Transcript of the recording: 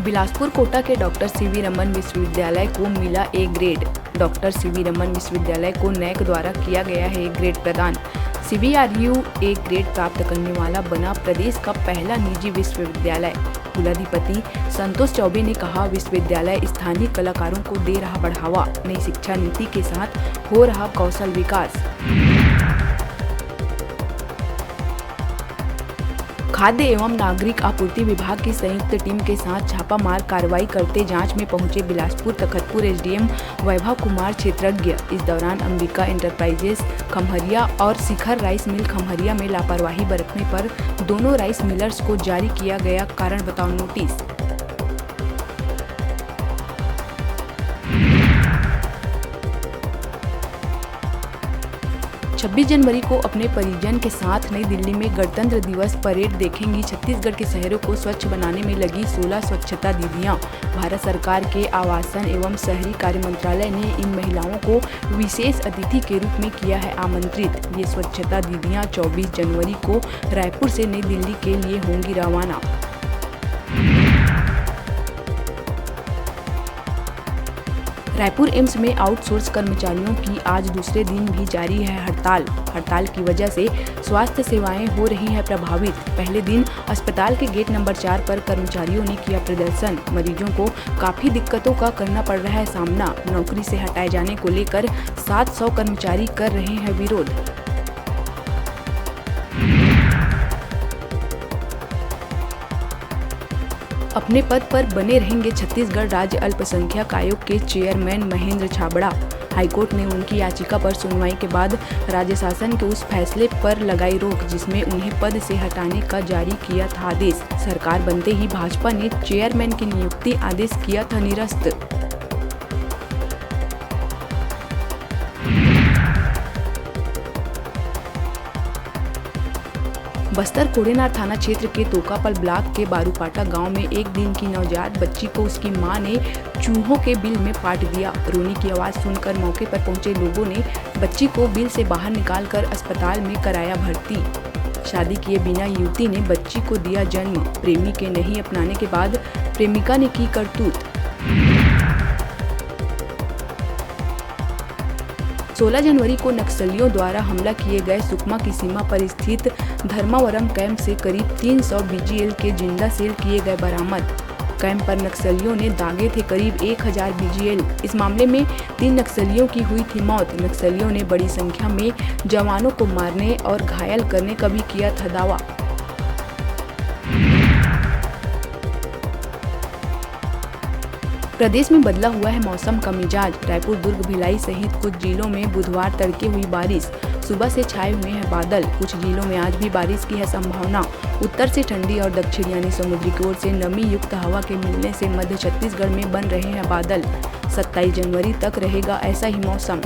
बिलासपुर कोटा के doctor CV Raman विश्वविद्यालय को मिला A grade. Doctor CV Raman विश्वविद्यालय को नैक द्वारा किया गया है ए ग्रेड प्रदान। CBRU ए ग्रेड प्राप्त करने वाला बना प्रदेश का पहला निजी विश्वविद्यालय। कुलाधिपति संतोष चौबे ने कहा, विश्वविद्यालय स्थानीय कलाकारों को दे रहा बढ़ावा, नई शिक्षा नीति के साथ हो रहा कौशल विकास। खाद्य एवं नागरिक आपूर्ति विभाग की संयुक्त टीम के साथ छापामार कार्रवाई करते जांच में पहुंचे बिलासपुर तखतपुर SDM वैभव कुमार क्षेत्रज्ञ। इस दौरान अंबिका एंटरप्राइजेस खमहरिया और शिखर राइस मिल खमहरिया में लापरवाही बरतने पर दोनों राइस मिलर्स को जारी किया गया कारण बताओ नोटिस। 26 जनवरी को अपने परिजन के साथ नई दिल्ली में गणतंत्र दिवस परेड देखेंगी। छत्तीसगढ़ के शहरों को स्वच्छ बनाने में लगी 16 स्वच्छता दीदियां। भारत सरकार के आवासन एवं शहरी कार्य मंत्रालय ने इन महिलाओं को विशेष अतिथि के रूप में किया है आमंत्रित। ये स्वच्छता दीदियां 24 जनवरी को रायपुर से नई दिल्ली के लिए होंगी रवाना। रायपुर एम्स में आउटसोर्स कर्मचारियों की आज दूसरे दिन भी जारी है हड़ताल की वजह से स्वास्थ्य सेवाएं हो रही हैं प्रभावित। पहले दिन अस्पताल के गेट नंबर 4 पर कर्मचारियों ने किया प्रदर्शन। मरीजों को काफी दिक्कतों का करना पड़ रहा है सामना। नौकरी से हटाए जाने को लेकर 700 कर्मचारी कर रहे हैं विरोध। अपने पद पर बने रहेंगे छत्तीसगढ़ राज्य अल्पसंख्यक आयोग के चेयरमैन महेंद्र छाबड़ा। हाईकोर्ट ने उनकी याचिका पर सुनवाई के बाद राज्य शासन के उस फैसले पर लगाई रोक जिसमें उन्हें पद से हटाने का जारी किया था आदेश। सरकार बनते ही भाजपा ने चेयरमैन की नियुक्ति आदेश किया था निरस्त। बस्तर कोडेनार थाना क्षेत्र के तोकापल ब्लॉक के बारूपाटा गांव में एक दिन की नवजात बच्ची को उसकी मां ने चूहों के बिल में पाट दिया। रोने की आवाज सुनकर मौके पर पहुंचे लोगों ने बच्ची को बिल से बाहर निकालकर अस्पताल में कराया भर्ती। शादी किए बिना युवती ने बच्ची को दिया जन्म। प्रेमी के नहीं अपनाने के बाद प्रेमिका ने की करतूत। 16 जनवरी को नक्सलियों द्वारा हमला किए गए सुकमा की सीमा पर स्थित धर्मावरम कैंप से करीब 300 BGL के जिंदा सेल किए गए बरामद। कैंप पर नक्सलियों ने दागे थे करीब 1000 BGL। इस मामले में 3 नक्सलियों की हुई थी मौत। नक्सलियों ने बड़ी संख्या में जवानों को मारने और घायल करने का भी किया था दावा। प्रदेश में बदला हुआ है मौसम का मिजाज। रायपुर, दुर्ग, भिलाई सहित कुछ जिलों में बुधवार तड़के हुई बारिश। सुबह से छाए हुए हैं बादल। कुछ जिलों में आज भी बारिश की है संभावना। उत्तर से ठंडी और दक्षिण यानी समुद्री की ओर से नमी युक्त हवा के मिलने से मध्य छत्तीसगढ़ में बन रहे हैं बादल। 27 जनवरी तक रहेगा ऐसा ही मौसम।